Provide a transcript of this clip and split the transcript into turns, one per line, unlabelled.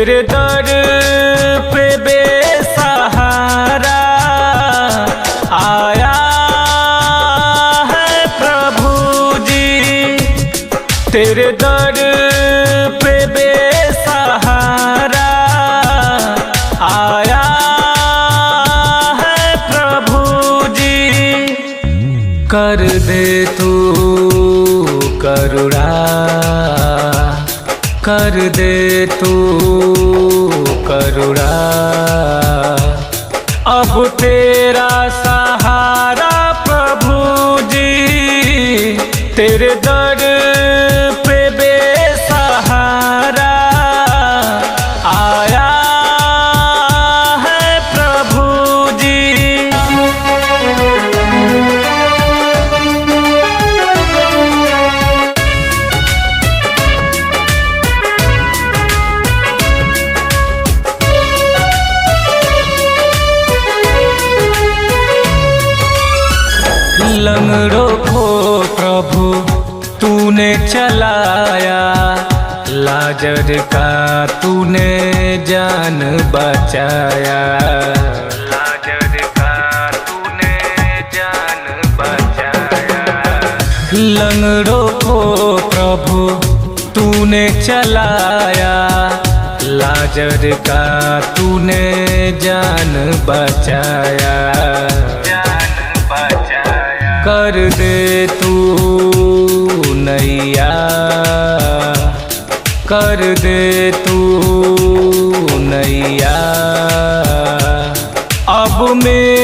तेरे दर पे बेसहारा आया है प्रभु जी। तेरे दर पे बेसहारा आया है प्रभु जी। कर दे तू करुणा, कर दे तू करुणा। अब तेरा सहारा प्रभु जी। तेरे दर पे बेसहारा आया है प्रभु जी। लंगड़ों को प्रभु तूने चलाया, लाजर का तूने जान बचाया। लाजर का तूने जान बचाया। लंगड़ों को प्रभु तूने चलाया, लाजर का तूने जान बचाया। कर दे तू नैया, कर दे तू नैया। अब मैं